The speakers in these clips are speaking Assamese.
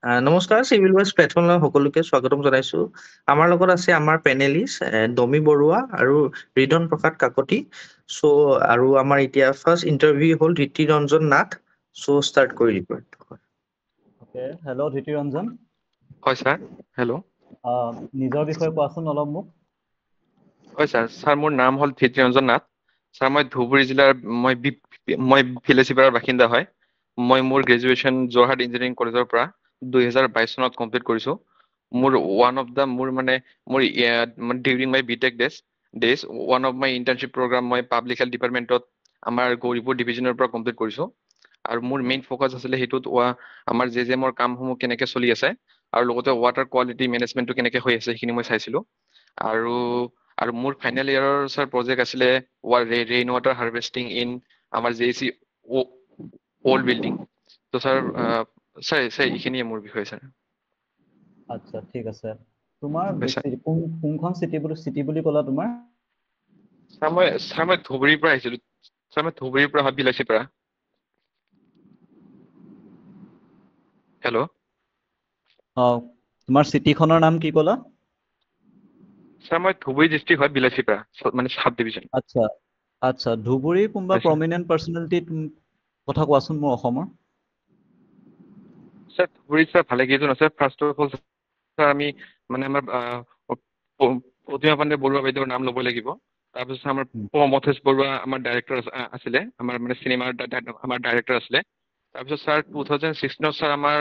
নমস্কাৰ, চিভিল ৱাইজ প্লেটফৰ্মলৈ সকলোকে স্বাগতম জনাইছো। আমাৰ লগত আছে আমাৰ পেনেলিষ্ট ডমি বৰুৱা আৰু ৰিদন প্ৰসাদ কাকতি। চ' আৰু আমাৰ এতিয়া ফাৰ্ষ্ট ইণ্টাৰভিউ হ'ল ঋতি ৰঞ্জন নাথ। চ' ষ্টাৰ্ট কৰি দিব। Okay, hello Dhriti Ranjan. হয় স্যাৰ, হেল্ল'। নিজৰ বিষয়ে কোৱাচোন অলপ মোক। হয় স্যাৰ, স্যাৰ মোৰ নাম হ'ল ধৃতি ৰঞ্জন নাথ। স্যাৰ মই ধুবুৰী জিলাৰ মই ভিলেচিপাৰাৰ বাসিন্দা হয়। মই মোৰ গ্ৰেজুৱেশ্যন যোৰহাট ইঞ্জিনিয়াৰিং কলেজৰ পৰা 2022 চনত কমপ্লিট কৰিছো। মোৰ during my BTech days one of my internship program মই পাব্লিক হেল্থ ডিপাৰ্টমেণ্টত আমাৰ গৌৰীপুৰ ডিভিজনৰ পৰা কমপ্লিট কৰিছো। আৰু মোৰ মেইন ফ'কাছ আছিলে সেইটোত আমাৰ জেজেমৰ কামসমূহ কেনেকে চলি আছে আৰু লগতে ৱাটাৰ কোৱালিটি মেনেজমেণ্টটো কেনেকে হৈ আছে সেইখিনি মই চাইছিলো। আৰু মোৰ ফাইনেল ইয়াৰৰ স্যাৰ প্ৰজেক্ট আছিলে ৰেইন ৱাটাৰ হাৰ্ভেষ্টিং ইন আমাৰ জে চি অল্ড বিল্ডিং। তো স্যাৰ এইখিনিয়ে মোৰ বিষয়ে স্যাৰ। আচ্ছা ঠিক আছে। তোমাৰ হয় স্যাৰ। কোনখন চিটি বুলি ক'লা তোমাৰ? স্যাৰ মই ধুবুৰীৰ পৰা আহিছিলো। স্যাৰ মই ধুবুৰীৰ পৰা হয় বিলাচীপাৰা। হেল্ল'। তোমাৰ চিটিখনৰ নাম কি ক'লা? স্যাৰ মই ধুবুৰী ডিষ্ট্ৰিক্ট হয় বিলাচীপাৰা, মানে সাব ডিভিজন। আচ্ছা আচ্ছা, ধুবুৰীৰ কোনোবা হয় স্যাৰ। প্ৰমিনেণ্ট পাৰ্চনেলিটি কথা কোৱাচোন মোৰ অসমৰ। স্যাৰ ধুবুৰীত স্যাৰ ভালে কেইজন আছে। ফাৰ্ষ্ট অফ অল স্যাৰ আমি মানে আমাৰ প্ৰতিমা পাণ্ডে বৰুৱা বাইদেউৰ নাম ল'বই লাগিব। তাৰপিছত আমাৰ মথেশ বৰুৱা আমাৰ ডাইৰেক্টৰ আছিলে, আমাৰ মানে চিনেমাৰ আমাৰ ডাইৰেক্টৰ আছিলে। তাৰপিছত স্যাৰ 2016 স্যাৰ আমাৰ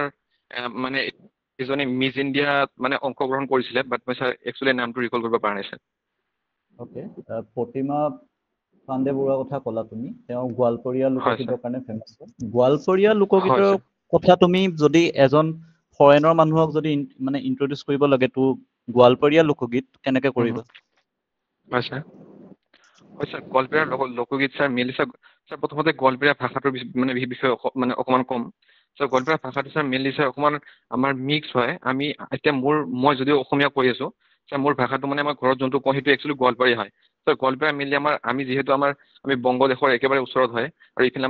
মানে এজনী মিছ ইণ্ডিয়াত মানে অংশগ্ৰহণ কৰিছিলে, বাট মই স্যাৰ একচুৱেলি নামটো ৰিকল কৰিব পৰা নাই স্যাৰ। অ'কে, প্ৰতিমা পাণ্ডে বৰুৱাৰ কথা ক'লা তুমি। তেওঁ গোৱালপৰীয়া হয় স্যাৰ। লোকগীতৰ কাৰণে ফেমাছ হয়। গোৱালপৰীয়া হয় লোকগীতৰ স্যাৰ। কথা তুমি যদি এজন ফৰেনৰ মানুহক যদি মানে ইন্ট্ৰডিউচ কৰিব লাগে, তো গোৱালপৰীয়া লোকগীত কেনেকে কৰিবা? হয় স্যাৰ। হয় স্যাৰ, গোৱালপৰীয়া লোকগীত স্যাৰ মেইনলি স্যাৰ প্ৰথমতে গোৱালপৰীয়া ভাষাটোৰ বিষয়ে মানে অকণমান কম। স্যাৰ গোৱালপৰীয়া ভাষাটো স্যাৰ মেইনলি স্যাৰ অকণমান আমাৰ মিক্স হয়। এতিয়া মই যদিও অসমীয়া কৈ আছো, স্যাৰ মোৰ ভাষাটো মানে আমাৰ ঘৰত যোনটো কওঁ সেইটো একচুৱেলি গোৱালপৰীয়া হয়। স্যাৰ গোৱালপৰীয়া মেইনলি আমি যিহেতু আমি বংগদেশৰ একেবাৰে ওচৰত হয়, আৰু এইফালে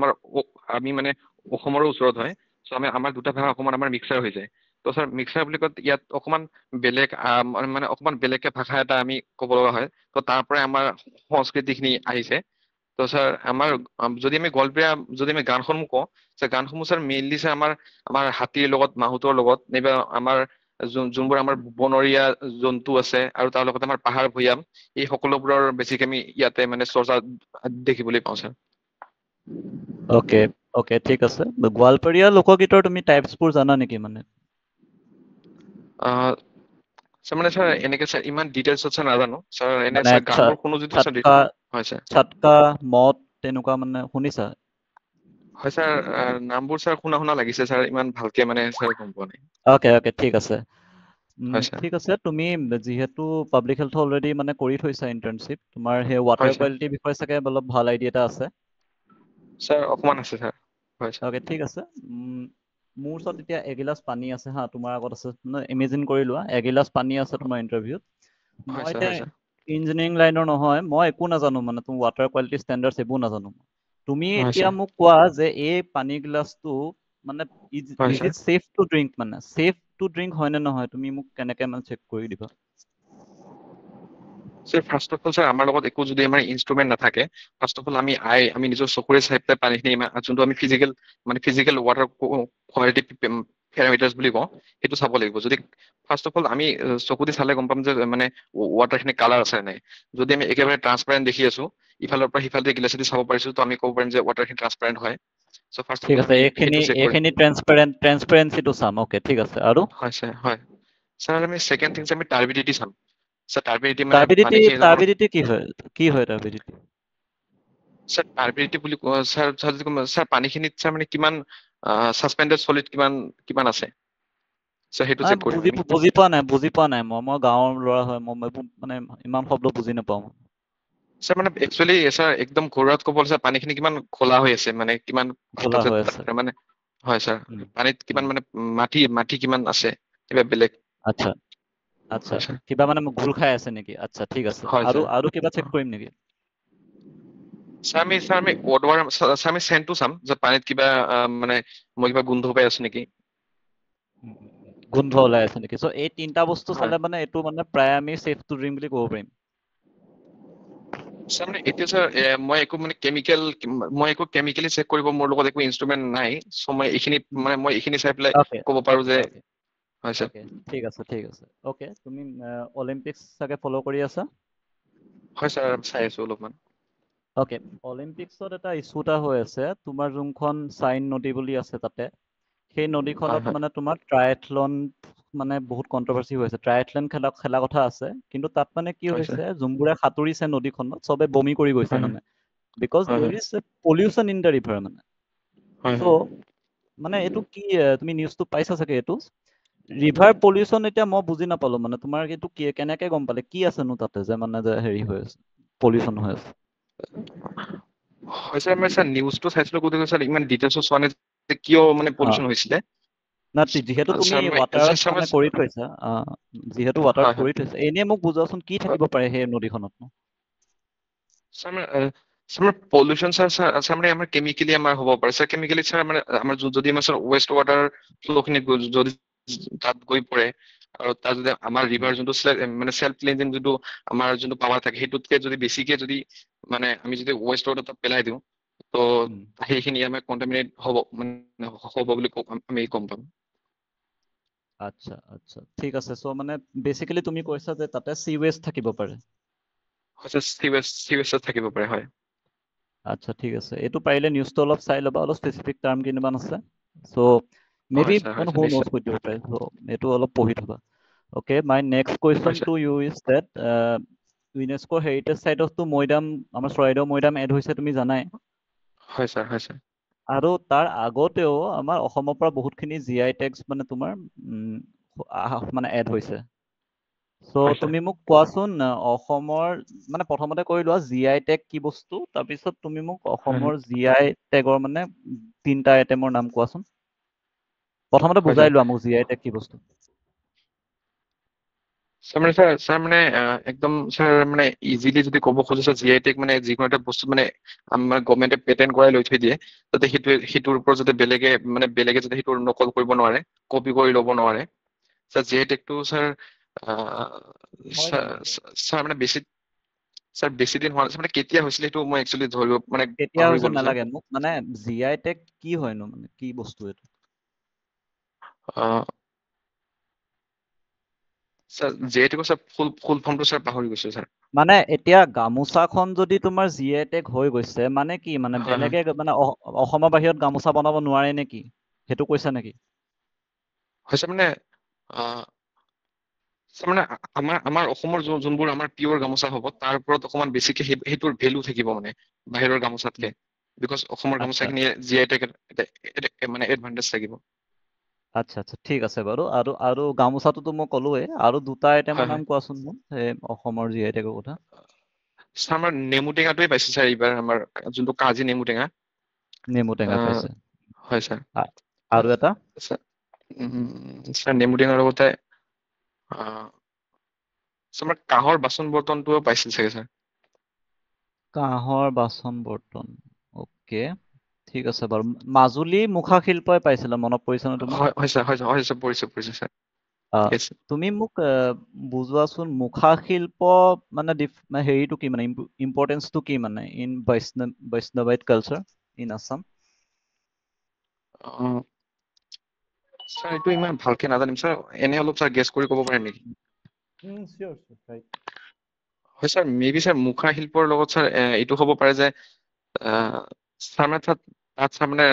আমি মানে অসমৰো ওচৰত হয়। চ' আমাৰ দুটা ভাষা অকণমান আমাৰ মিক্সাৰ হৈ যায়। ত' স্যাৰ মিক্সাৰ বুলি কয় ইয়াত অকণমান বেলেগ মানে অকণমান বেলেগকে ভাষা এটা আমি ক'ব লগা হয়। ত' তাৰ পৰাই আমাৰ সংস্কৃতিখিনি আহিছে। ত' স্যাৰ যদি আমি গোৱালপৰীয়া যদি আমি গানসমূহ কওঁ, স্যাৰ গানসমূহ স্যাৰ মেইনলি স্যাৰ আমাৰ হাতীৰ লগত মাহুতৰ লগত নাইবা আমাৰ যোনবোৰ আমাৰ বনৰীয়া জন্তু আছে আৰু তাৰ লগতে আমাৰ পাহাৰ ভৈয়াম, এই সকলোবোৰৰ বেছিকে আমি ইয়াতে মানে চৰ্চা দেখিবলৈ পাওঁ স্যাৰ। অ'কে অ'কে, ঠিক আছে। গোৱালপৰীয়া লোকগীতৰ তুমি টাইপছবোৰ জানা নেকি মানে? স্যাৰ এনেকে স্যাৰ ইমান ডিটেইলছত স্যাৰ নাজানো। স্যাৰ এনে মানে স্যাৰ গানবোৰ শুনো যদি স্যাৰ ছাটকা হয় স্যাৰ। ছাটকা মদ তেনেকুৱা মানে শুনিছা? হয় স্যাৰ, নামবোৰ স্যাৰ শুনা লাগিছে স্যাৰ, ইমান ভালকে মানে স্যাৰ গম পোৱা নাই। অ'কে অ'কে, ঠিক আছে। হয় স্যাৰ। ঠিক আছে, তুমি যিহেতু পাব্লিক হেল্থ অলৰেডি মানে কৰি থৈছা ইণ্টাৰ্ণশ্বিপ, তোমাৰ সেই হয় ৱাটাৰ স্যাৰ। কোৱালিটিৰ বিষয়ে চাগে অলপ ভাল আইডিয়া এটা আছে। স্যাৰ অকণমান আছে স্যাৰ। হয় স্যাৰ। অ'কে ঠিক আছে। মোৰ ওচৰত এতিয়া এগিলাচ পানী আছে হা, তোমাৰ আগত আছে, ইমেজিন কৰি লোৱা এগিলাচ পানী আছে তোমাৰ ইণ্টাৰভিউত। হয় মই স্যাৰ। এতিয়া হয় স্যাৰ। ইঞ্জিনিয়াৰিং লাইনৰ নহয়, মই একো নাজানো মানে ৱাটাৰ কোৱালিটি ষ্টেণ্ডাৰ্ডছ এইবোৰ নাজানো। তুমি হয় এতিয়া স্যাৰ। মোক কোৱা যে এই পানী গিলাচটো মানে ইজ হয় it sir. Safe to drink, মানে ছেফ টু ড্ৰিংক হয় নে নহয়, তুমি মোক কেনেকে মানে চেক কৰি দিবা? Sir first of all sir আমাৰ লগত একো যদি আমাৰ ইনষ্ট্ৰুমেণ্ট নাথাকে, ফাৰ্ষ্ট অফ অল আমি নিজৰ চকুৰে চাই পেলাই পানীখিনি যোনটো আমি ফিজিকেল ৱাটাৰ কোৱালিটি পেৰামিটাৰ্ছ বুলি কওঁ, সেইটো চাব লাগিব। যদি ফাৰ্ষ্ট অফ অল আমি চকু দি চালে গম পাম যে মানে ৱাটাৰখিনি কালাৰ আছে নাই। যদি আমি একেবাৰে ট্ৰান্সপাৰেণ্ট দেখি আছো, ইফালৰ পৰা সিফালে গিলাচেদি চাব পাৰিছো, ত' আমি ক'ব পাৰিম যে ৱাটাৰখিনি ট্ৰান্সপাৰেণ্ট হয়। চ' ফাৰ্ষ্ট অফ ঠিক অল আছে, আমি এইখিনি সেইটো চেক কৰিম। এইখিনি ট্ৰেন্সপাৰেঞ্চিটো চাম। অ'কে ঠিক আছে, আৰু? হয় স্যাৰ। হয় স্যাৰ, আমি ছেকেণ্ড থিংছ আমি টাৰ্বিডিটি চাম। স্যাৰ টাৰ্বিডিটি মানে টাৰ্বিডিটি পানীখিনি অলপ টাৰ্বিডিটি কি হয়? কি হয় টাৰ্বিডিটি? স্যাৰ টাৰ্বিডিটি বুলি স্যাৰ পানীখিনিত স্যাৰ মানে কিমান ছাছপেণ্ডেড চলিড কিমান আছে, স্যাৰ সেইটো চেক কৰিম আমি। বুজি পোৱা নাই মই গাঁৱৰ ল'ৰা হয়, মই এইবোৰ মানে ইমান শব্দ বুজি নাপাওঁ। স্যাৰ মানে একচুৱেলি স্যাৰ একদম ঘৰুৱাত ক'ব স্যাৰ পানীখিনি কিমান ঘোলা হৈ আছে, মানে কিমান খোলা হৈ আছে। মানে হয় স্যাৰ, উম, পানীত উম, কিমান মানে মাটি কিমান আছে, কিবা বেলেগ। আচ্ছা আচ্ছা, হয় স্যাৰ। কিবা মানে ঘোল খাই আছে নেকি? আচ্ছা ঠিক আছে, হয় আৰু স্যাৰ। আৰু কিবা চেক কৰিম নেকি? স্যাৰ আমি চেণ্টটো চাম যে পানীত কিবা মানে মই কিবা গোন্ধ পাই আছো নেকি। গোন্ধ ওলাই আছে নেকি? চ' এই তিনিটা বস্তু হয় চালে মানে এইটো মানে প্ৰায় আমি চেফ টু ড্ৰিংক বুলি ক'ব পাৰিম। ছাৰ মানে এতিয়া ছাৰ মই একো কেমিকেলি চেক কৰিব মোৰ লগত একো ইনষ্ট্ৰুমেণ্ট নাই, চ' মই এইখিনি চাই পেলাই অ'কে ক'ব পাৰো অ'কে যে অ'কে হয় ছাৰ। অ'কে ঠিক আছে ঠিক আছে। অ'কে তুমি অলিম্পিক্স চাগে ফ'ল' কৰি আছা? হয় ছাৰ চাই আছো অলপমান। অ'কে অলিম্পিক্সত এটা ইছ্যু এটা হৈ আছে, তোমাৰ যোনখন চাইন নদী বুলি আছে তাতে, সেই হয় নদীখনত হয় মানে তোমাৰ ট্ৰায়েথলন মানে বহুত কণ্ট্ৰভাৰ্চি হৈ আছে। ট্ৰায়েথলন খেলা কথা আছে, কিন্তু তাত মানে কি হয় ছাৰ হৈছে, যোনবোৰে সাঁতুৰিছে নদীখনত চবে বমি কৰি গৈছে হয় মানে, বিকজ হয় দেৰ হয় is pollution in the river মানে। হয় হয় চ' মানে এইটো কি তুমি নিউজটো পাইছা চাগে এইটো? ৰিভাৰ পলিউশ্যন এতিয়া মই বুজি নাপালো মানে, তোমাৰ এইটো কেনেকে গম পালে? কি আছেনো তাতে যে মানে যে হেৰি হৈ আছে, পলিউশ্যন হৈ আছে? হয় ছাৰ মই ছাৰ নিউজটো চাইছিলো, গতিকে ছাৰ ইমান ডিটেইলছত চোৱা নাই যে কিয় মানে অ', পলিউশ্যন হৈছিলে। না যিহেতু তুমি ছাৰ মই ৱাটাৰত ছাৰ মই মানে কৰি থৈছা, যিহেতু ৱাটাৰত হয় হয় কৰি থৈছা, এনেই মোক বুজোৱাচোন কি হয় থাকিব পাৰে সেই নদীখনত? ছাৰ ছাৰ পলিউশ্যন ছাৰ মানে আমাৰ কেমিকেলি আমাৰ হ'ব পাৰে ছাৰ। কেমিকেলি ছাৰ মানে আমাৰ যদি আমাৰ ছাৰ ৱেষ্ট ৱাটাৰ ফ্ল'খিনি যদি তাত গৈ পৰে, আৰু তাত যদি আমাৰ ৰিভাৰ যোনটো মানে চেল্ফ ক্লিনজিং যোনটো আমাৰ যোনটো পাৱাৰ থাকে, সেইটোতকে যদি বেছিকে যদি মানে আমি যদি ৱেষ্ট ৱাটাৰ তাত পেলাই দিওঁ, তো উম, সেইখিনি আমাৰ কণ্টামিনেট হ'ব বুলি আমি গম পাম। আচ্ছা আচ্ছা ঠিক আছে। চ' মানে বেচিকেলি তুমি কৈছা যে তাতে চি ৱেষ্ট থাকিব পাৰে। হয় চিৱেজত থাকিব পাৰে হয়। আচ্ছা ঠিক আছে, এইটো পাৰিলে নিউজটো অলপ চাই ল'বা, অলপ স্পেচিফিক টাৰ্ম কেইটামান আছে। চ' মে বি হয় ছাৰ হু ন'জ নিশ্চয় কৰিব পাৰে, চ' এইটো অলপ পঢ়ি থবা। অ'কে মাই নেক্সট হয় question sir to you is that UNESCO heritage চাইটতো মৈদাম, আমাৰ চৰাইদেউ মৈদাম এড হৈছে তুমি জানাই। হয় ছাৰ হয় ছাৰ আৰু তাৰ আগতেও আমাৰ অসমৰ পৰা বহুতখিনি জি আই টেগছ মানে তোমাৰ মানে এড হৈছে। চ' হয় ছাৰ তুমি মোক কোৱাচোন অসমৰ মানে প্ৰথমতে কৈ লোৱা জি আই টেগ কি বস্তু, তাৰপিছত তুমি মোক হয় অসমৰ জি আই টেগৰ মানে 3টা আইটেমৰ নাম কোৱাচোন। প্ৰথমতে হয় বুজাই ছাৰ লোৱা মোক জি আই টেগ কি বস্তু। ছাৰ মানে একদম ছাৰ মানে ইজিলি যদি ক'ব খুজিছে, জি আই টেগ মানে যিকোনো এটা বস্তু মানে আমাৰ গভমেণ্টে পেটেণ্ট কৰাই লৈ থৈ দিয়ে, যাতে সেইটোৰ ওপৰত যাতে বেলেগে যাতে সেইটোৰ নকল কৰিব নোৱাৰে, কপি কৰি ল'ব নোৱাৰে। ছাৰ জি আই টেগটো ছাৰ হয় জানো? ছাৰ মানে বেছি দিন হোৱা নাছিল, মানে কেতিয়া হৈছিলে সেইটো মই একচুৱেলি ধৰিব মানে কেতিয়া পাহৰি হৈছে গ'লো ছাৰ। নালাগে মোক, মানে জি আই টেগ কি হয়নো, মানে কি বস্তু এইটো? ছাৰ জি আই টেগৰ ছাৰ ফুল ফৰ্মটো ছাৰ পাহৰি গৈছো ছাৰ। মানে এতিয়া গামোচাখন যদি তোমাৰ জি আই টেগ হৈ গৈছে, মানে কি মানে হয় হয় বেলেগে মানে অসমৰ বাহিৰত গামোচা বনাব নোৱাৰে নেকি? সেইটো কৈছা নেকি? হৈছে মানে ছাৰ মানে আমাৰ অসমৰ যোনবোৰ আমাৰ পিয়ৰ গামোচা হ'ব, তাৰ ওপৰত অকণমান বেছিকে সেইটোৰ ভেলু থাকিব মানে বাহিৰৰ গামোচাতকে, বিকজ অসমৰ আচ্ছা গামোচাখিনি জি আই টেগ মানে এডভান্টেজ থাকিব। আচ্ছা আচ্ছা ঠিক আছে বাৰু। আৰু গামোচাটোতো মই ক'লোৱেই, আৰু 2টা আইটেমৰ হয় নাম হয় কোৱাচোন মোক এই অসমৰ জি আই টেগৰ কথা। ছাৰ আমাৰ নেমু টেঙাটোৱে পাইছে ছাৰ এইবাৰ, আমাৰ যোনটো কাজি নেমু টেঙা। নেমু টেঙা পাইছে। হয় ছাৰ। আৰু এটা? ছাৰ নেমু টেঙাৰ লগতে ছাৰ আমাৰ কাঁহৰ বাচন বৰ্তনটোও পাইছিল চাগে ছাৰ। কাঁহৰ বাচন বৰ্তন, অ'কে ঠিক আছে বাৰু। মাজুলী মুখা শিল্পই পাইছিলে, মনত পৰিছেনে তোমাৰ? হয় ছাৰ পৰিছে ছাৰ। আহ, ঠিক আছে। তুমি মোক বুজোৱাচোন মুখা শিল্প মানে হেৰিটো কি মানে, ইম্পৰ্টেঞ্চটো কি মানে in Vaishnavite culture in Assam? Sir এইটো ইমান ভালকে নাজানিম ছাৰ, এনে অলপ ছাৰ গেছ কৰি ক'ব পাৰিম নেকি? চিয়'ৰ ৰাইট। হয় ছাৰ মে বি ছাৰ মুখা শিল্পৰ লগত ছাৰ এইটো হ'ব পাৰে যে ছাৰ মানে তাত ছাৰ মানে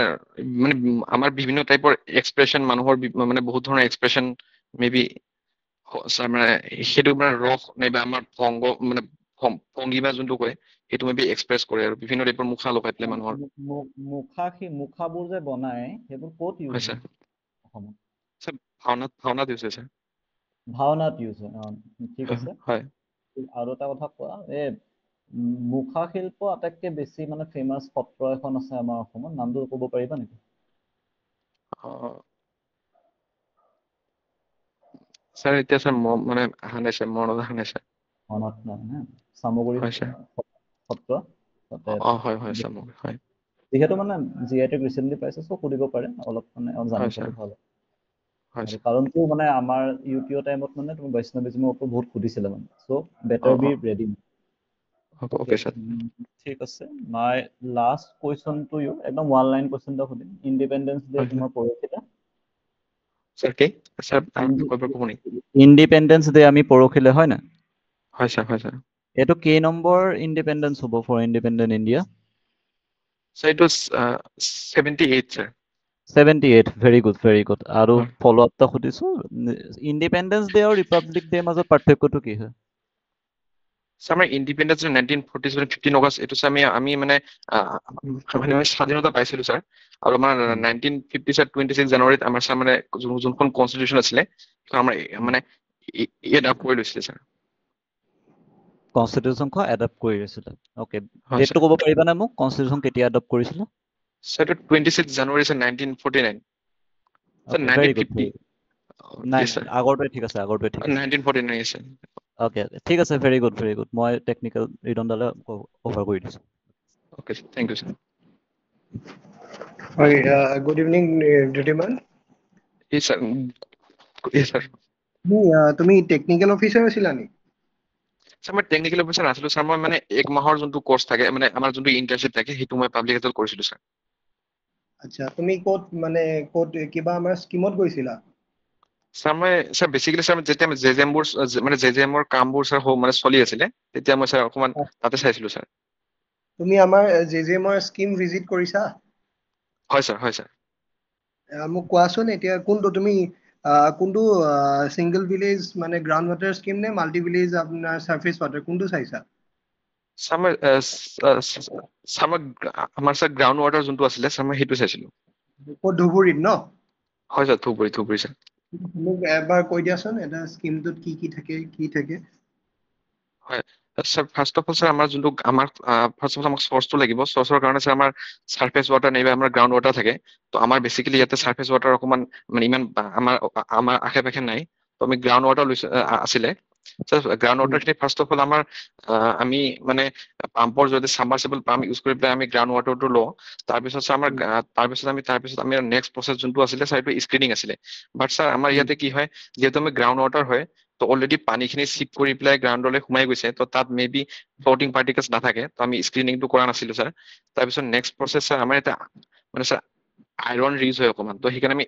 আমাৰ বিভিন্ন টাইপৰ এক্সপ্ৰেছন, মানুহৰ মানে বহুত ধৰণৰ এক্সপ্ৰেছন মে বি ছাৰ মানে সেইটো মানে ৰস নাইবা আমাৰ মানে ভংগীমা যোনটো কয়, সেইটো মে বি এক্সপ্ৰেছ কৰে আৰু বিভিন্ন টাইপৰ মুখা লগাই পেলাই মানুহৰ। মুখাবোৰ যে বনাই সেইবোৰ ক'ত হয় ইউজ ছাৰ। হয় অসমত? ছাৰ ভাওনাত ইউজ হয় ছাৰ। ভাওনাত ইউজ হয়, ঠিক আছে। হয় আৰু এটা কথা কোৱা, এই মুখা শিল্প আটাইতকৈ বেছি মানে ফেমাছ সত্ৰ এখন আছে আমাৰ অসমত, নামটো ক'ব পাৰিবা নেকি? ছাৰ এতিয়া ছাৰ মানে অহা নাই ছাৰ, মনত অহা নাই ছাৰ। মনত নাই না? চামগুৰি হয় ছাৰ। সত্ৰ তাতে। হয় ছাৰ হয়। যিহেতু মানে জি আই টেগ ৰিচেণ্টলি পাইছে, চ' সুধিব পাৰে অলপ মানে হয় জানি ছাৰ। থলে ভাল। হয় আৰু ছাৰ কাৰণটো মানে আমাৰ UPO টাইমত মানে তুমি বৈষ্ণৱিজমৰ ওপৰত বহুত সুধিছিলে মানে চ' অ বেটাৰ বি অ ৰেডি হ'ব অ'কে অ'কে ছাৰ ঠিক আছে মাই লাষ্ট কুৱেশ্যন টু ইউ একদম ওৱান লাইন কুৱেশ্যন এটা সুধিম ইণ্ডিপেণ্ডেন্স ডে হয় তোমাৰ পৰহিলে ছাৰ কি ছাৰ ক'ব ক'ব নেকি ইণ্ডিপেণ্ডেন্স ডে আমি পৰহিলে হয় না হয় ছাৰ এইটো কেই নম্বৰ ইণ্ডিপেণ্ডেন্স হ'ব ফৰ ইণ্ডিপেণ্ডেণ্ট ইণ্ডিয়া ছাৰ এইটো 78 ছাৰ 78 ভেৰি গুড আৰু হয় ফলো আপ এটা সুধিছো ইণ্ডিপেণ্ডেন্স ডে আৰু ৰিপাব্লিক ডে মাজত পাৰ্থক্যটো কি হয় ছাৰ আমাৰ ইণ্ডিপেণ্ডেন্স 1947 15 আগষ্ট এইটো ছাৰ আমি মানে মানে স্বাধীনতা পাইছিলো ছাৰ আৰু আমাৰ 1950 ছাৰ 26 জানুৱাৰীত আমাৰ ছাৰ মানে যোনখন কনষ্টিটিউশ্যন আছিলে সেইখন আমাৰ মানে এডাপ্ট কৰি লৈছিলে ছাৰ কনষ্টিটিউশ্যনখন এডাপ্ট কৰি লৈছিলে অ'কে হয় ডেটটো ছাৰ ক'ব পাৰিবানে মোক কনষ্টিটিউশ্যন কেতিয়া এডাপ্ট কৰিছিলে ছাৰ এইটো 26 January sir 1949 sir okay very good 1950 নাই ইয়েছ ছাৰ আগৰটোৱে ঠিক আছে 1949 yes ছাৰ অ'কে ঠিক আছে ভেৰি গুড মই টেকনিকেল ৰিডনডালে কভাৰ কৰি দিছোঁ okay thank you sir Hi, good evening, gentlemen. Yes sir তুমি টেকনিকেল অফিচাৰ আছিলা নি ছাৰ মই টেকনিকেল অফিচাৰ নাছিলো ছাৰ মই মানে এক মাহৰ যোনটো কোৰ্চ থাকে মানে আমাৰ যোনটো ইণ্টাৰ্ণশ্বিপ থাকে সেইটো মই পাব্লিক হেল্থত কৰিছিলো ছাৰ আচ্ছা তুমি ক'ত কিবা আমাৰ স্কিমত গৈছিলা ছাৰ বেচিকেলি ছাৰ যেতিয়া জেজেমবোৰ মানে জেজেমৰ কামবোৰ ছাৰ মানে চলি আছিলে তেতিয়া মই ছাৰ অকণমান তাতে চাইছিলো ছাৰ তুমি আমাৰ জেজেমৰ স্কিম ভিজিট কৰিছা হয় ছাৰ মোক কোৱাচোন এতিয়া কোনটো সিংগল ভিলেজ মানে গ্ৰাউণ্ড ৱাটাৰ স্কিম নে মাল্টি ভিলেজ আপোনাৰ সাৰফেচ ৱাটাৰ কোনটো চাইছা ছাৰ আমাৰ ছাৰ গ্ৰাউণ্ড ৱাটাৰ যোনটো আছিলে ছাৰ মই সেইটো চাইছিলো ক'ত ধুবুৰীত ন হয় ছাৰ ধুবুৰী ছাৰ মোক এবাৰ কৈ দিয়াচোন এটা স্কিমটোত কি থাকে হয় sir first of all sir আমাৰ যোনটো ফাৰ্ষ্ট অফ অল আমাক চ'ৰ্চটো লাগিব চ'ৰ্চৰ কাৰণে ছাৰ আমাৰ চাৰফেচ ৱাটাৰ নাইবা আমাৰ গ্ৰাউণ্ড ৱাটাৰ থাকে তো আমাৰ বেচিকেলি ইয়াতে চাৰফেচ ৱাটাৰ অকণমান মানে ইমান আমাৰ আশে পাশে নাই তো আমি গ্ৰাউণ্ড ৱাটাৰ আছিলে গ্ৰাউণ্ড ৱাটাৰখিনি ফাৰ্ষ্ট অফ অল আমি মানে পাম্পৰ যদি ছাবমাৰ্চিবল পাম্প ইউজ কৰি পেলাই আমি গ্ৰাউণ্ড ৱাটাৰটো লওঁ তাৰপিছত আমি নেক্সট প্ৰচেছ যোনটো আছিলে ছাৰ এইটো স্ক্ৰিনিং আছিলে বাট ছাৰ আমাৰ ইয়াতে কি হয় যিহেতু আমি গ্ৰাউণ্ড ৱাটাৰ হয় তো অলৰেডি পানীখিনি চিপ কৰি পেলাই গ্ৰাউণ্ডলৈ সোমাই গৈছে তো তাত মে বি ফ্লটিং পাৰ্টিকলছ নাথাকে তো আমি স্ক্ৰিনিংটো কৰা নাছিলো ছাৰ তাৰপিছত নেক্সট প্ৰচেছ ছাৰ আমাৰ ইয়াতে মানে ছাৰ আইৰণ ৰিজ হয় অকণমান তো সেইকাৰণে আমি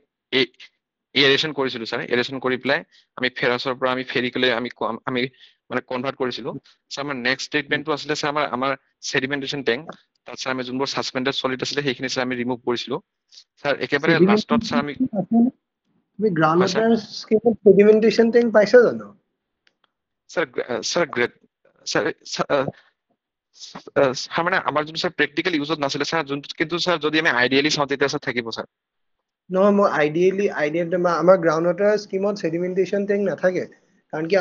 এৰেশ্যন কৰিছিলো ছাৰ এৰেশ্যন কৰি পেলাই আমি ফেৰাছৰ পৰা আমি ফেৰিকলৈ আমি মানে কনভাৰ্ট কৰিছিলো ছাৰ আমাৰ নেক্সট ট্ৰিটমেণ্টটো আছিলে ছাৰ আমাৰ ছেডিমেণ্টেশ্যন টেংক তাত ছাৰ আমি যোনবোৰ ছাছপেণ্ডেড চলিড আছিলে সেইখিনি ছাৰ আমি ৰিমুভ কৰিছিলো ছাৰ একেবাৰে লাষ্টত ছাৰ আমি তুমি গ্ৰাউণ্ড হয় ছাৰ ৱাটাৰ স্কিমত ছেডিমেণ্টেশ্যন টেংক পাইছা জানো ছাৰ মানে আমাৰ যোনটো ছাৰ প্ৰেক্টিকেল ইউজত নাছিলে ছাৰ যোনটো কিন্তু ছাৰ যদি আমি আইডিয়েলি চাওঁ তেতিয়া ছাৰ থাকিব ছাৰ নহয় মই আইডিয়েলি আমাৰ গ্ৰাউণ্ড ৱাটাৰ স্কিমত ছেডিমেণ্টেশ্যন টেংক নাথাকে কাৰণ কি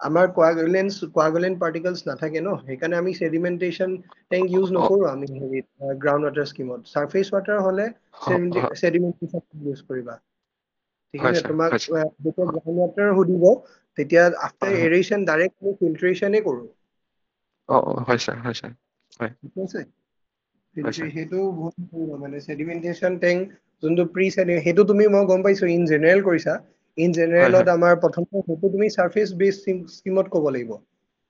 আমাৰ কোৱাগুলেণ্ট পাৰ্টিকলছ নাথাকে ন সেইকাৰণে আমি ছেডিমেণ্টেশ্যন টেংক ইউজ নকৰোঁ আমি গ্ৰাউণ্ড ৱাটাৰ স্কিমত চাৰফেচ ৱাটাৰ হ'লে ছেডিমেণ্টেশ্যন ইউজ কৰিবা ঠিক হয় আছে ছাৰ তোমাক হয় ছাৰ যেতিয়া গ্ৰাউণ্ড ৱাটাৰ সুধিব তেতিয়া আফটাৰ হয় এৰেশ্যন ডাইৰেক্ট ফিল্ট্ৰেশ্যনে কৰোঁ হয় ছাৰ ঠিক আছে হয় ছাৰ সেইটো মানে ছেডিমেণ্টেশ্যন টেংক যোনটো সেইটো মই গম পাইছো ইন জেনেৰেল কৰিছা ইন হয় জেনেৰেলত আমাৰ প্ৰথমতে সেইটো তুমি চাৰফেচ বেছ স্কিমত ক'ব লাগিব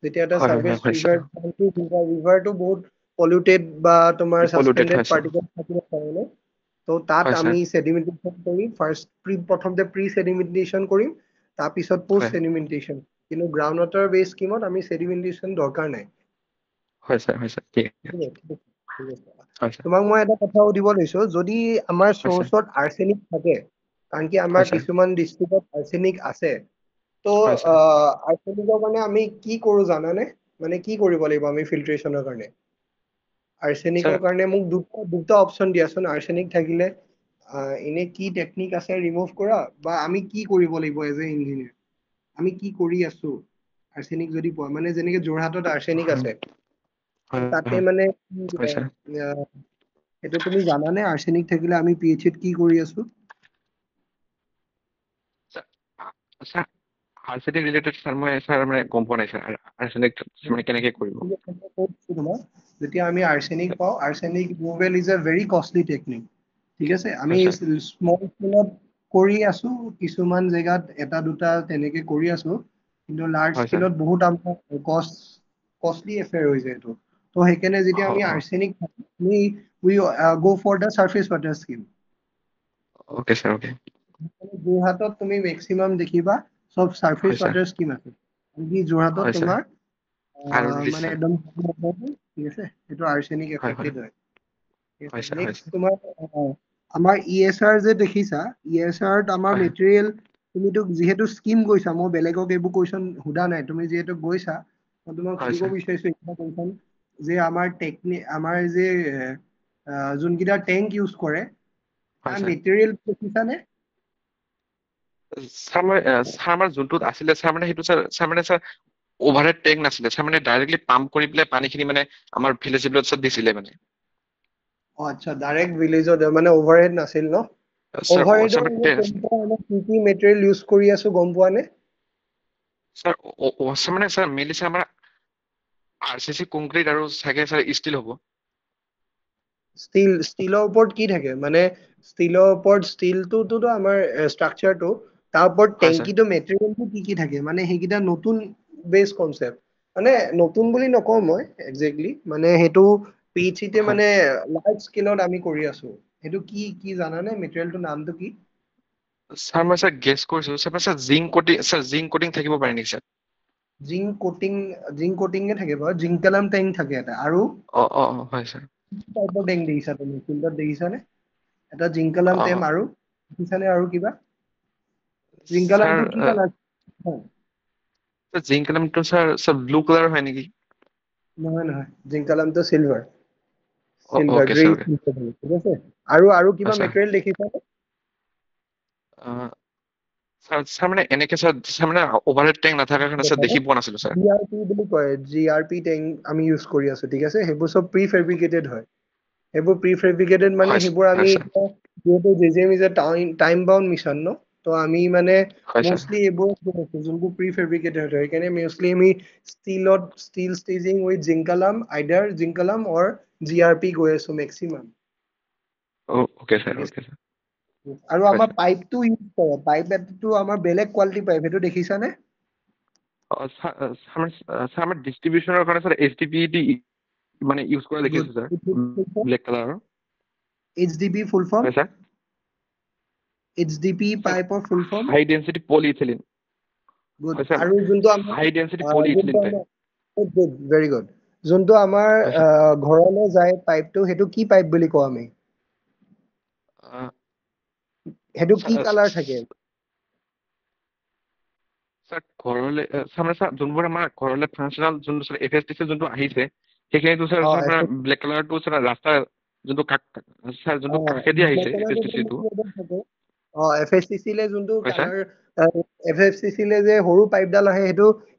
যেতিয়া এটা হয় হয় চাৰফেচ হয় ছাৰ ৰিভাৰটো বহুত পলিউটেড বা তোমাৰ পলিউটেড ছাছপেণ্ডেড হয় ছাৰ পাৰ্টিকল থাকিব পাৰে ন তো তাত হয় ছাৰ আমি ছেডিমেণ্টেশ্যন কৰি প্ৰথমতে প্ৰি ছেডিমেণ্টেশ্যন কৰিম তাৰপিছত পষ্ট হয় ছেডিমেণ্টেশ্যন কিন্তু গ্ৰাউণ্ড ৱাটাৰ বেছ স্কিমত আমি ছেডিমেণ্টেশ্যন দৰকাৰ নাই হয় ছাৰ ঠিক ঠিক আছে হয় ছাৰ তোমাক মই এটা কথা সুধিব লৈছো যদি আমাৰ হয় ছাৰ চ'ৰ্চত আৰ্ছেনিক থাকে কাৰণ কি আমাৰ হয় ছাৰ কিছুমান ডিষ্ট্ৰিক্টত আৰ্ছেনিক আছে তো হয় ছাৰ আৰ্ছেনিকৰ কাৰণে আমি কি কৰো জানানে মানে কি কৰিব লাগিব আমি ফিল্ট্ৰেশ্যনৰ কাৰণে ছাৰ আৰ্ছেনিকৰ কাৰণে মোক দুটা অপশ্যন দিয়াচোন আৰ্ছেনিক থাকিলে এনে কি টেকনিক আছে ৰিমুভ কৰা বা আমি কি কৰিব লাগিব এজ এ ইঞ্জিনিয়াৰ আমি কি কৰি আছো আৰ্ছেনিক যদি পোৱা মানে যেনেকে যোৰহাটত আৰ্ছেনিক আছে হয় তাতে হয় মানে হয় ছাৰ সেইটো তুমি জানানে আৰ্ছেনিক থাকিলে আমি PHত কি কৰি আছো ছাৰ আৰ্ছেনিক ৰিলেটেড ছাৰ মই মানে গম পোৱা নাই ছাৰ আৰ্ছেনিক মানে কেনেকে কৰিব যেতিয়া আমি আৰ্ছেনিক পাওঁ arsenic removal is a very costly technique ঠিক আছে আমি হয় ছাৰ স্মল স্কেলত কৰি আছো কিছুমান জেগাত এটা দুটা তেনেকে কৰি আছো কিন্তু লাৰ্জ হয়, স্কেলত বহুত আমাৰ কষ্টলি এফেয়াৰ হৈ যায় এইটো তো সেইকাৰণে যেতিয়া আমি arsenic we go for the surface water scheme okay sir okay যোৰহাটত তুমি মেক্সিমাম দেখিবা চব সাৰফেস হয়, স্যাৰ ওয়াটাৰ স্কিম আছে আনকি যোৰহাটত হয়, স্যাৰ তোমাৰ আৰু মানে স্যাৰ একদম ঠিক আছে সেইটো আৰ্ছেনিক হয়, হয়, এফেক্টেড হয় হয়, স্যাৰ হয়, নেক্সট স্যাৰ তোমাৰ আমাৰ ESR যে দেখিছা ESR আমাৰ হয়, মেটেৰিয়েল তুমিতো যিহেতু স্কিম গৈছা মই বেলেগক এইবোৰ কুৱেশ্যন সোধা নাই তুমি যিহেতু গৈছা মই তোমাক হয়, সুধিব স্যাৰ বিচাৰিছো এটা কুৱেশ্যন যে আমাৰ যে যোনকেইটা টেংক ইউজ কৰে হয়, তাৰ স্যাৰ মেটেৰিয়েল দেখিছানে স্যাৰ আমাৰ যোনটোত আছিলে স্যাৰ মানে সেইটো স্যাৰ অভাৰহেড টেংক নাছিলে স্যাৰ মানে ডাইৰেক্টলি পাম্প কৰি পেলাই পানীখিনি মানে আমাৰ ভিলেজত দিছিলে মানে আচ্ছা ডাইৰেক্ট ভিলেজত মানে অভাৰহেড নাছিল ন স্যাৰ অভাৰহেডৰ স্যাৰ কি কি মেটেৰিয়েল ইউজ কৰি আছো গম পোৱা নে স্যাৰ মানে স্যাৰ মেইনলি স্যাৰ আমাৰ RCC কংক্ৰিট আৰু চাগে স্যাৰ ষ্টিল হ'ব ষ্টিলৰ ওপৰত কি থাকে মানে ষ্টিলৰ ওপৰত ষ্টিলটোতো আমাৰ ষ্ট্ৰাকচাৰটো তাৰ ওপৰত হয় স্যাৰ টেংকিটো মেটেৰিয়েলটো কি কি থাকে মানে সেইকেইটা নতুন বেছ কনচেপ্ট মানে নতুন বুলি নকওঁ মই একজেক্টলি মানে সেইটো PHCতে হয় মানে লাৰ্জ স্কেলত আমি কৰি আছো সেইটো কি কি জানানে মেটেৰিয়েলটোৰ নামটো কি স্যাৰ মই স্যাৰ গেছ কৰিছো স্যাৰ জিংক কোটিং থাকিব পাৰে নেকি স্যাৰ জিংক কোটিঙে থাকে বাৰু জিংকালাম টেংক থাকে এটা আৰু হয় স্যাৰ টাইপৰ টেংক দেখিছা তুমি ফিল্ডত দেখিছানে এটা জিংকালাম টেম আৰু দেখিছানে আৰু কিবা স্যাৰ জিংকালামটো কি কালাৰ জিংক কালামটো স্যাৰ ব্লু কালাৰ হয় নেকি নহয় নহয় জিংকালামটো silver silver okay grey sir okay ঠিক আছে আৰু কিবা হয় স্যাৰ মেটেৰিয়েল দেখিছানে স্যাৰ মানে এনেকে স্যাৰ মানে অভাৰহেড টেংক নাথাকাৰ কাৰণে স্যাৰ দেখি পোৱা নাছিলো স্যাৰ GRP বুলি কয় GRP টেংক আমি ইউজ কৰি আছো ঠিক আছে সেইবোৰ চব প্ৰি ফেব্ৰিকেটেড হয় সেইবোৰ প্ৰি ফেব্ৰিকেটেড মানে হয় সেইবোৰ হয় আমি স্যাৰ যিহেতু JJM is a time bound mission ন তো আমি মানে হয় স্যাৰ মষ্টলি এইবোৰ যোনবোৰ প্ৰি ফেব্ৰিকেটেড হয় সেইকাৰণে মষ্টলি আমি ষ্টিল ষ্টেজিং উইথ জিংকালাম আইডাৰ জিংকালাম অৰ GRP গৈ আছো maximum okay sir okay sir আৰু হয় আমাৰ স্যাৰ পাইপটো ইউজ কৰে পাইপ এটাটো আমাৰ বেলেগ কোৱালিটি পাইপ সেইটো দেখিছানে স্যাৰ আমাৰ ডিষ্ট্ৰিবিউচনৰ কাৰণে স্যাৰ HDPE মানে ইউজ কৰা দেখিছো স্যাৰ ব্লেক কালাৰৰ HDP ফুল ফৰ্ম হয় স্যাৰ HDP পাইপৰ full form high density polyethylene good হয় স্যাৰ আৰু যোনটো আমাৰ high density polyethylene pipe good very good যোনটো আমাৰ হয় স্যাৰ ঘৰলৈ যায় পাইপটো সেইটো কি পাইপ বুলি কওঁ আমি সেইটো কি কালাৰ থাকে স্যাৰ ঘৰলৈ স্যাৰ যোনবোৰ আমাৰ ঘৰলৈ ফাংচনেল যোনটো স্যাৰ FSTC যোনটো আহিছে সেইখিনিতো স্যাৰ আপোনাৰ ব্লেক কালাৰটো স্যাৰ ৰাস্তাৰ যোনটো স্যাৰ যোনটো কাষেদি আহিছে FSTC-টো FSTC লে যোনটো হয় স্যাৰ কালাৰ FSTC লে যে সৰু পাইপডাল আহে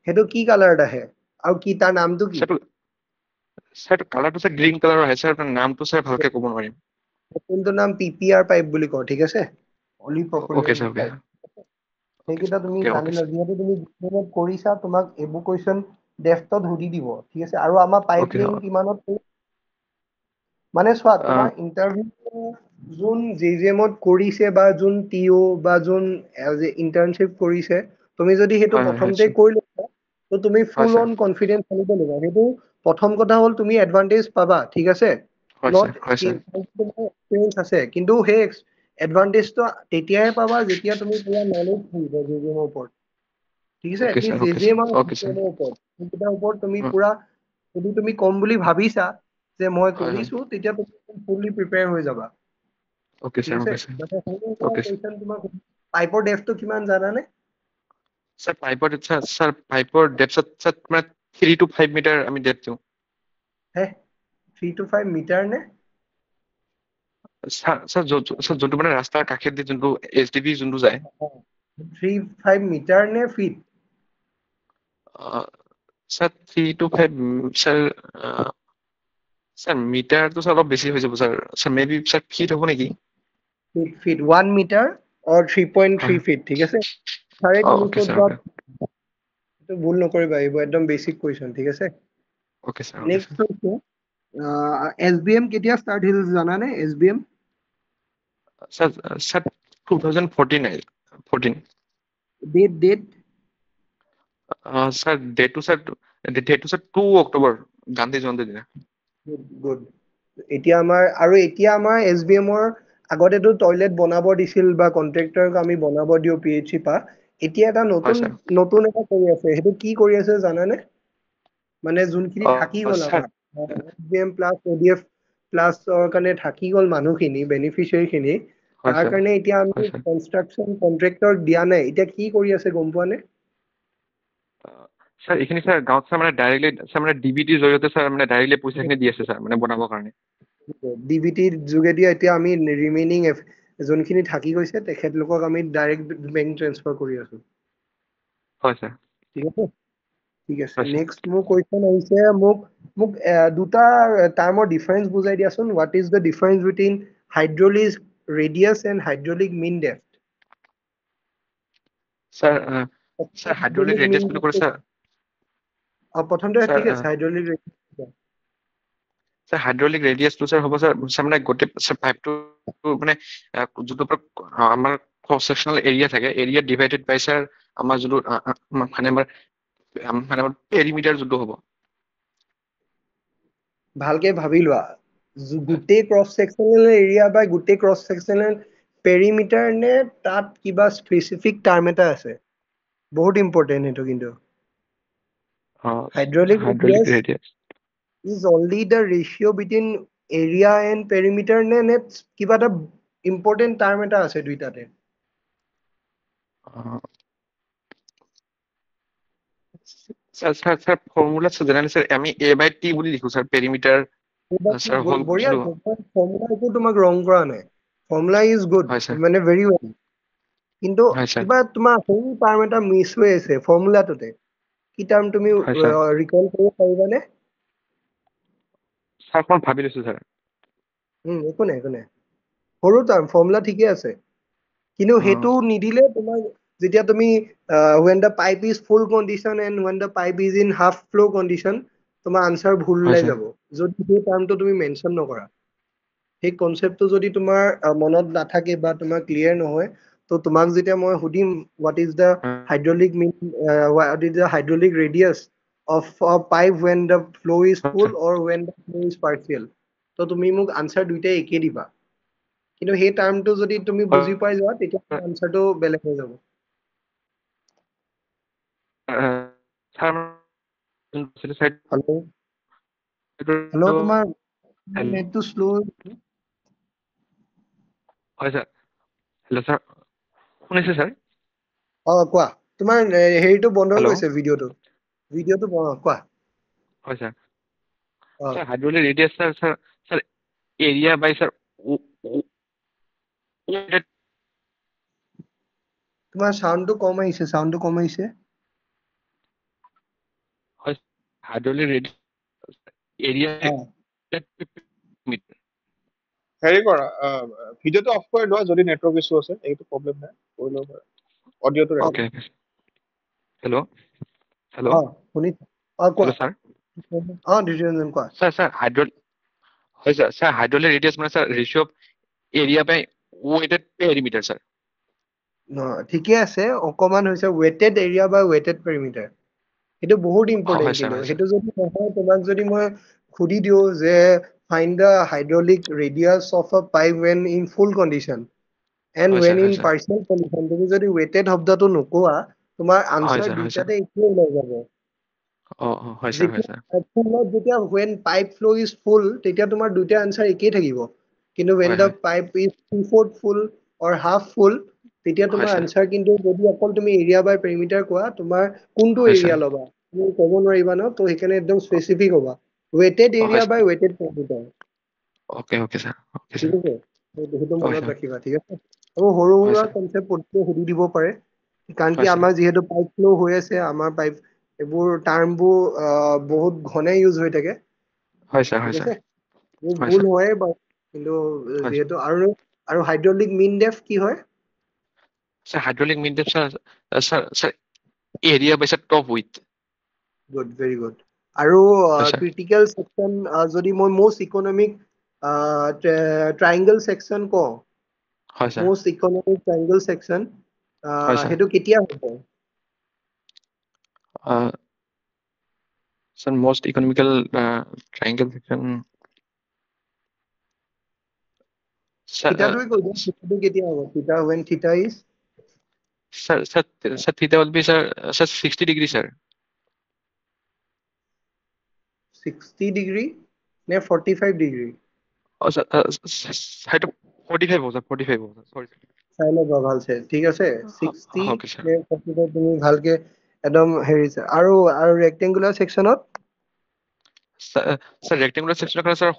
সেইটো কি কালাৰত আহে আৰু কি তাৰ নামটো কি স্যাৰ কালাৰটো স্যাৰ গ্ৰীণ কালাৰৰ আহে স্যাৰ তাৰ নামটো স্যাৰ ভালকে ক'ব নোৱাৰিম কোনটো নাম PPR পাইপ বুলি কওঁ ঠিক আছে only okay sir propylene okay pipe সেইকেইটা তুমি ওকে জানি স্যাৰ লোৱা যিহেতু তুমি কৰিছা তোমাক এইবোৰ কুৱেশ্যন ডেফটত সুধি দিব ঠিক আছে আৰু আমাৰ পাইপ ওকে লিংক কিমানত মানে চোৱা স্যাৰ তোমাৰ ইণ্টাৰভিউ যোন JJM-ত কৰিছে বা যোন TO বা যোন ইণ্টাৰ্ণশ্বিপ কৰিছে তুমি যদি সেইটো হয় হয় প্ৰথমতে স্যাৰ কৰি লৈছা তো তুমি হয় ফুল স্যাৰ অন কনফিডেন্স আনিব লাগিব সেইটো প্ৰথম কথা হ'ল তুমি এডভান্টেজ পাবা ঠিক আছে হয় নট স্যাৰ হয় স্যাৰ এক্সপিৰিয়েঞ্চ আছে কিন্তু সেই এডভান্টেজটো তেতিয়াই পাবা যেতিয়া তুমি পুৰা নলেজ থাকিব JJM-ৰ ওপৰত ঠিক আছে okay at least sir okay JJM আৰু স্যাৰ CJM-ৰ ওপৰত সেইকেইটাৰ ওপৰত তুমি পুৰা যদি তুমি কম বুলি ভাবিছা যে মই হয় হয় কৰিছো তেতিয়া তুমি ফুললি প্ৰিপেয়াৰ হৈ যাবা ওকে ঠিক স্যাৰ আছে ওকে স্যাৰ পাইপৰ ডেফটো কিমান জানানে স্যাৰ পাইপৰ ডেপথত স্যাৰ মানে 3 to 5 মিটাৰ আমি ডেপথ দিওঁ 3 to 5 মিটাৰ নে স্যাৰ যোনটো মানে ৰাস্তাৰ কাষেদি যোনটো HDP যোনটো যায় 3-5 মিটাৰ নে ফিট স্যাৰ 3 to 5 স্যাৰ মিটাৰটো স্যাৰ অলপ বেছি হৈ যাব sir maybe sir feet হ'ব নেকি ফিট 1 মিটাৰ অৰ 3.3 ফিট ঠিক আছে চাৰে তিনি ওকে ফুট স্যাৰ বা ওকে এইটো ভুল নকৰিবা এইবোৰ একদম বেচিক কুৱেশ্যন ঠিক আছে ওকে স্যাৰ ওকে নেক্সট হৈছে SBM কেতিয়া ষ্টাৰ্ট হৈছিল জানানে SBM স্যাৰ 2014 14 ডেট স্যাৰ ডেটটো স্যাৰ 2 অক্টোবৰ গান্ধী জয়ন্তীৰ দিনা। গুড। এতিয়া আমাৰ SBM ৰ আগতেতো টয়লেট বনাব দিছিল বা কন্ট্ৰাক্টৰক আমি বনাব দিও PHC পা। এতিয়া এটা হয় স্যাৰ। নতুন এটা কৰি আছে, সেইটো কি কৰি আছে জানানে? মানে যোনখিনি থাকি গ'ল স্যাৰ আমাৰ SBM প্লাছ ODF প্লাছৰ কাৰণে থাকি গ'ল মানুহখিনি বেনিফিচিয়াৰী খিনি, হয় তাৰ স্যাৰ। কাৰণে এতিয়া আমি হয় স্যাৰ। কনষ্ট্ৰাকচন কন্ট্ৰাক্টৰ দিয়া নাই। এতিয়া কি কৰি আছে গম পোৱা নে? স্যাৰ এইখিনি স্যাৰ গাঁৱত স্যাৰ মানে ডাইৰেক্টলি স্যাৰ মানে DBTৰ জৰিয়তে স্যাৰ মানে ডাইৰেক্টলি পইচাখিনি দি আছে স্যাৰ মানে বনাবৰ কাৰণে। DBTৰ যোগেদি এতিয়া আমি ৰিমেইনিং যোনখিনি থাকি গৈছে তেখেতলোকক আমি ডাইৰেক্ট বেংক ট্ৰান্সফাৰ কৰি আছো। হয় স্যাৰ। ঠিক আছে, ঠিক আছে। হয় স্যাৰ। নেক্সট মোৰ কুৱেশ্যন আহিছে, মোক দুটা টাৰ্মৰ ডিফাৰেন্স বুজাই দিয়াচোন। What is the difference between hydraulic radius and hydraulic mean depth? Sir sir hydraulic radius বুলি ক'লে স্যাৰ প্ৰথমতে স্যাৰ ঠিক আছে, হাইড্ৰলিক স্যাৰ হাইড্ৰলিক ৰেডিয়াছটো স্যাৰ হ'ব স্যাৰ মানে গোটেই স্যাৰ পাইপটো মানে যোনটো আমাৰ ক্ৰছ ছেকচনেল এৰিয়া থাকে, এৰিয়া ডিভাইডেড বাই স্যাৰ আমাৰ যোনটো মানে আমাৰ পেৰিমিটাৰ যোনটো হ'ব। ভালকে ভাবি লোৱা, গোটেই ক্ৰছ ছেকচনেল এৰিয়া বা গোটেই ক্ৰছ ছেকচনেল পেৰিমিটাৰ নে তাত কিবা স্পেচিফিক টাৰ্ম এটা আছে? বহুত ইম্পৰ্টেণ্ট সেইটো কিন্তু। Hydraulic radius is only the ratio between area and perimeter নে কিবা এটা ইম্পৰ্টেণ্ট টাৰ্ম এটা আছে দুইটাতে? স্যার ফর্মুলা জেনারেলি স্যার আমি A/T বুলি লিখো স্যার পেরিমিটার স্যার হোল বঢ়িয়া, ফৰ্মুলা একো তোমাক ৰং কৰা নাই। ফৰ্মুলা ইজ গুড, হয় স্যাৰ। মানে ভেৰি ৱেল। কিন্তু হয় স্যাৰ। কিবা তোমাৰ সৰু টাৰ্ম এটা মিছ হৈ আছে ফৰ্মুলাটোতে। কি টাৰ্ম তুমি হয় স্যাৰ। ৰিকল কৰিব পাৰিবানে? স্যাৰ মই ভাবি লৈছো স্যাৰ। একো নাই, একো নাই। সৰু টাৰ্ম, ফৰ্মুলা ঠিকে আছে, কিন্তু সেইটো নিদিলে তোমাৰ যেতিয়া তুমি when the pipe is full condition and when the pipe is in half flow condition, তোমাৰ আনসাৰ ভুল হয় ওলাই স্যাৰ। যাব যদি সেই টাৰ্মটো তুমি মেনশ্যন নকৰা। সেই কনচেপ্টটো যদি তোমাৰ মনত নাথাকে বা তোমাৰ ক্লিয়াৰ নহয়, তো তোমাক যেতিয়া মই সুধিম what is the hydraulic radius of a pipe when the flow is full or when the flow is partial, তো তুমি মোক আনসাৰ দুইটাই একে দিবা। কিন্তু সেই টাৰ্মটো যদি তুমি বুজি পাই যোৱা তেতিয়া আনসাৰটো বেলেগ হৈ যাব। হেল্ল', তোমাৰ নেটটো শ্লো। হয় স্যাৰ। হেল্ল' স্যাৰ শুনিছে স্যাৰ? কোৱা। তোমাৰ হেৰিটো বন্ধ হৈ হেল্ল' গৈছে, ভিডিঅ'টো কোৱা। হয় sir. Sir hydraulic ৰেডিয়াস sir area by sir তোমাৰ সাউন্ডটো কম আহিছে। হয় হাইড্ৰোলিক ৰেডিয়াস এৰিয়া হেৰি কৰা, ভিডিঅ'টো অফ কৰি লোৱা যদি নেটৱৰ্ক ইছ্যু আছে, এইটো প্ৰব্লেম নাই, কৰি ল'ব পাৰা। অডিঅ'টো ওকে। হেল্ল' শুনিছো। কোৱা। Hello' sir. ডিজিৰঞ্জন কোৱা। স্যাৰ হয় স্যাৰ হাইড্ৰোলিক ৰেডিয়াস মানে sir ratio of area by wetted perimeter sir. ঠিকে আছে, অকমান হৈছে ৱেটেড এৰিয়া বা ৱেটেড পেৰিমিটাৰ। সেইটো বহুত ইম্পৰ্টেণ্ট। হয় স্যার। কিন্তু হয় স্যার। সেইটো যদি নহয়, তোমাক যদি মই সুধি দিওঁ যে find the hydraulic radius of a pipe when in full condition and হয় when sir. in partial condition, তুমি যদি ৱেটেড শব্দটো নোকোৱা, তোমাৰ হয় আনসাৰ স্যাৰ। হয় স্যাৰ। দুইটাতে একেই ওলাই যাব। হয় স্যাৰ। হয় স্যাৰ। যেতিয়া when pipe flow is full, তেতিয়া তোমাৰ দুইটা আনসাৰ একেই থাকিব। কিন্তু when হয় the হয় pipe is 2/4 full or half full, তেতিয়া হয় তোমাৰ স্যাৰ। আনসাৰ কিন্তু যদি অকল তুমি এৰিয়া বাই পেৰিমিটাৰ কোৱা, তোমাৰ কোনটো হয় এৰিয়া স্যাৰ। ল'বা তুমি ক'ব নোৱাৰিবা ন, তো সেইকাৰণে একদম স্পেচিফিক হ'বা, ৱেটেড হয় area by sir. Wetted perimeter. Okay sir. Okay ঠিক স্যাৰ। আছে, সেইটো হয় মনত স্যাৰ। ৰাখিবা। ঠিক আছে, আৰু সৰু হয় সুৰা স্যাৰ। কনচেপ্ট প্ৰতিটো সুধি দিব পাৰে, কাৰণ কি হয় স্যাৰ। আমাৰ যিহেতু পাইপ ফ্ল' হৈ আছে, আমাৰ পাইপ এইবোৰ টাৰ্মবোৰ বহুত ঘনে ইউজ হৈ থাকে। হয় স্যাৰ। ঠিক হয় স্যাৰ। আছে, মোৰ হয় ভুল স্যাৰ। হয়ে বাৰু, কিন্তু হয় যিহেতু আৰু হাইড্ৰলিক মিন ডেপথ কি হয়? Sir hydraulic mean depth sir area by sir top with. Good, very good. আৰু হয় স্যাৰ। ক্ৰিটিকেল সেকশন যদি মই মোষ্ট ইকনমিক ট্ৰাইংগল সেকশন কওঁ, হয় sir most economic triangle section হয় ছাৰ হেতু কেতিয়া হ'ব sir most economical triangle section sir থিতাটোই কৈ দিয়া থিতাটো কেতিয়া হ'ব theta when theta is sir theta will be sir 60 degree sir 60 degree নে 45 degree সেইটো 45 হ'ব ছাৰ 45 হ'ব ছাৰ সৰি চাই ল'বা ভালছে ঠিক আছে 60 অ'কে ছাৰ নে 45 তুমি ভালকে একদম হেৰি আৰু ৰেক্টেংগুলাৰ সেকশনত ছাৰ ৰেক্টেংগুলাৰ সেকশনৰ কাৰণে ছাৰ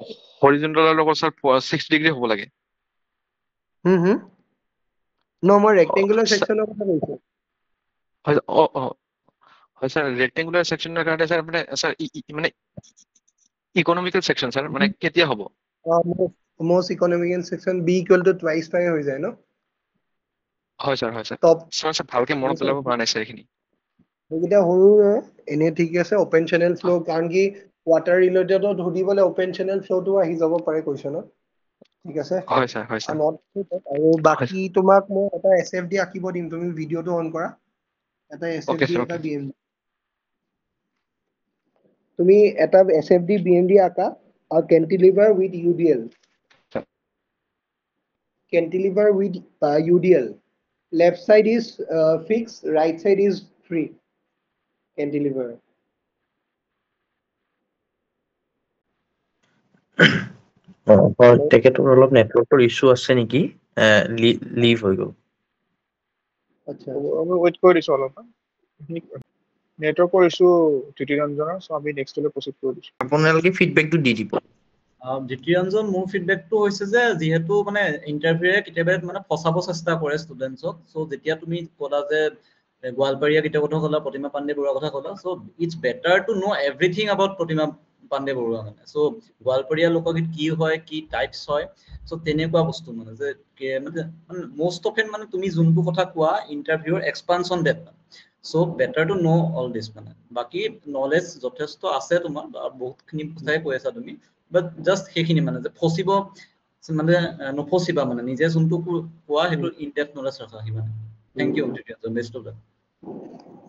হৰিজন্টালৰ লগত ছাৰ 60 ডিগ্ৰী হ'ব লাগে হুম ন মই ৰেক্টেংগুলাৰ ছাৰ সেকশনৰ কথা কৈছো হয় হয় ছাৰ ৰেক্টেংগুলাৰ সেকশনৰ কাৰণে ছাৰ মানে ছাৰ মানে ইকনমিকেল সেকশন ছাৰ মানে কেতিয়া হ'ব most economic section b equal to twice pi হৈ যায় ন হয় ছাৰ টপ ছাৰ ভালকে মনত পেলাব পৰা নাই ছাৰ এইখিনি এইকেইটা সৰু এনে ঠিক আছে অপেন চেনেল ফ্লো কাৰণ কি ৱাটাৰ ৰিলেটেডত ধৰিবলৈ অপেন চেনেল ফ্লোটো আহি যাব পাৰে কুৱেশ্যনত ঠিক আছে হয় ছাৰ হয় ছাৰ আৰু বাকি তোমাক মই এটা এছএফডি আঁকিব দিম তুমি ভিডিঅটো অন কৰা এটা এছএফডি ছাৰ এটা বিএমডি তুমি এটা এছএফডি বিএমডি আঁকা আৰু cantilever with UDL cantilever with UDL. Left side is fixed, right side is free. Cantilever. তেখেতৰ অলপ নেটৱৰ্কৰ ইছ্যু আছে নেকি লিভ হৈ গ'ল আচ্ছা আমি ৱেইট কৰি দিছো অলপমান নেটৱৰ্কৰ ইছ্যু ত্ৰিতিৰঞ্জনৰ সো আমি নেক্সটলৈ প্ৰচিড কৰি দিছো আপোনালোকে ফিডবেকটো দি দিব দ্বিতীয়জন মোৰ ফিডবেকটো হৈছে যে যিহেতু মানে ইণ্টাৰভিউয়ে কেতিয়াবা মানে ফচাব চেষ্টা কৰে ষ্টুডেণ্টছক চ' যেতিয়া তুমি ক'লা যে গোৱালপাৰীয়া কেতিয়া কথা ক'লা প্ৰতিমা পাণ্ডে বৰুৱাৰ কথা ক'লা so' it's better to know' everything about Pratima Pandey Barua মানে চ' গোৱালপাৰীয়া লোকগীত কি হয় কি টাইপছ হয় চ' তেনেকুৱা বস্তু মানে যে মানে মষ্ট অফ এন মানে তুমি যোনটো কথা কোৱা ইণ্টাৰভিউৰ expansion that so' better to know' all this মানে বাকী নলেজ যথেষ্ট আছে তোমাৰ বহুতখিনি কথাই কৈ আছা তুমি বাট জাষ্ট সেইখিনি মানে যে ফচিব মানে নফচিবা মানে নিজে যোনটো কোৱা সেইটো ইন ডেপথ নলেজ ৰাখা সিমানে thank you best of luck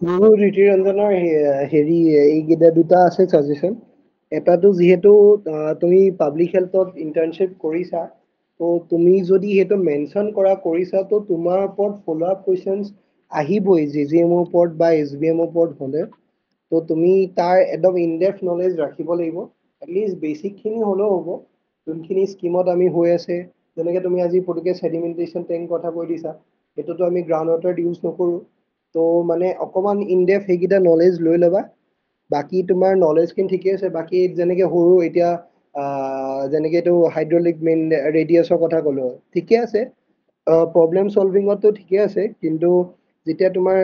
মোৰো ত্ৰিতিৰঞ্জনৰ হেৰি এইকেইটা দুটা আছে ছাজেশ্যন এটাটো যিহেতু তুমি পাব্লিক হেল্থত ইণ্টাৰ্ণশ্বিপ কৰিছা তো তুমি যদি সেইটো মেনশ্যন কৰিছা তো তোমাৰ ওপৰত ফ'ল' আপ কুৱেশ্যনছ আহিবই JJM ওপৰত বা SBM ওপৰত হ'লে তো তুমি তাৰ একদম ইনডেপথ নলেজ ৰাখিব লাগিব এটলিষ্ট বেচিকখিনি হ'লেও হ'ব যোনখিনি স্কিমত আমি হৈ আছে যেনেকৈ তুমি আজি পটুকে চেডিমেণ্টেশ্যন টেংক কথা কৈ দিছা সেইটোতো আমি গ্ৰাউণ্ড ৱাটাৰ ইউজ নকৰোঁ তো মানে অকণমান ইনডেপথ সেইকেইটা নলেজ লৈ ল'বা বাকী তোমাৰ নলেজখিনি ঠিকে আছে বাকী যেনেকৈ সৰু এতিয়া যেনেকৈ এইটো হাইড্ৰলিক মেইন ৰেডিয়াছৰ কথা ক'লোঁ ঠিকে আছে প্ৰব্লেম চলভিঙতো ঠিকে আছে কিন্তু যেতিয়া তোমাৰ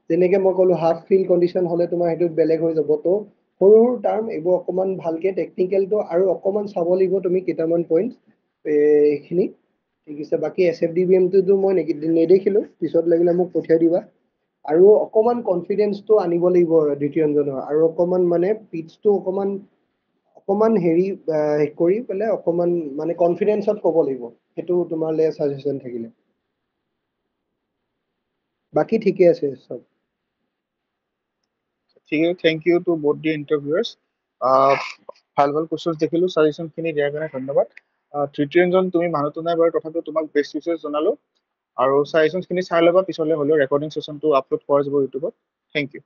যেনেকৈ মই ক'লোঁ হাফ ফিল কণ্ডিশ্যন হ'লে তোমাৰ সেইটো বেলেগ হৈ যাব তো সৰু সৰু টাৰ্ম এইবোৰ অকণমান ভালকৈ টেকনিকেলটো আৰু অকণমান চাব লাগিব তুমি কেইটামান পইণ্ট এইখিনি ঠিক আছে বাকী SFDBMটোতো মই নেদেখিলোঁ পিছত লাগিলে মোক পঠিয়াই দিবা আৰু অকণমান কনফিডেন্সটো আনিব লাগিব দ্বিতীয়জনৰ আৰু অকণমান মানে পিচটো অকণমান হেৰি কৰি পেলাই অকণমান মানে কনফিডেন্সত ক'ব লাগিব সেইটো তোমালৈ ছাজেশ্যন থাকিলে বাকী ঠিকে আছে চব ঠিক আছে thank you to both the interviewers ভাল ভাল কুৱেশ্যনছ দেখিলোঁ ছাজেশ্যনখিনি দিয়াৰ কাৰণে ধন্যবাদ ত্ৰিতিৰঞ্জন তুমি মানুহটো নাই বাৰু তথাপিও তোমাক বেষ্ট উইচেছ জনালোঁ আৰু ছাজেশ্যনখিনি চাই ল'বা পিছলৈ হ'লেও ৰেকৰ্ডিং ছেশ্যনটো আপলোড কৰা যাব ইউটিউবত থেংক ইউ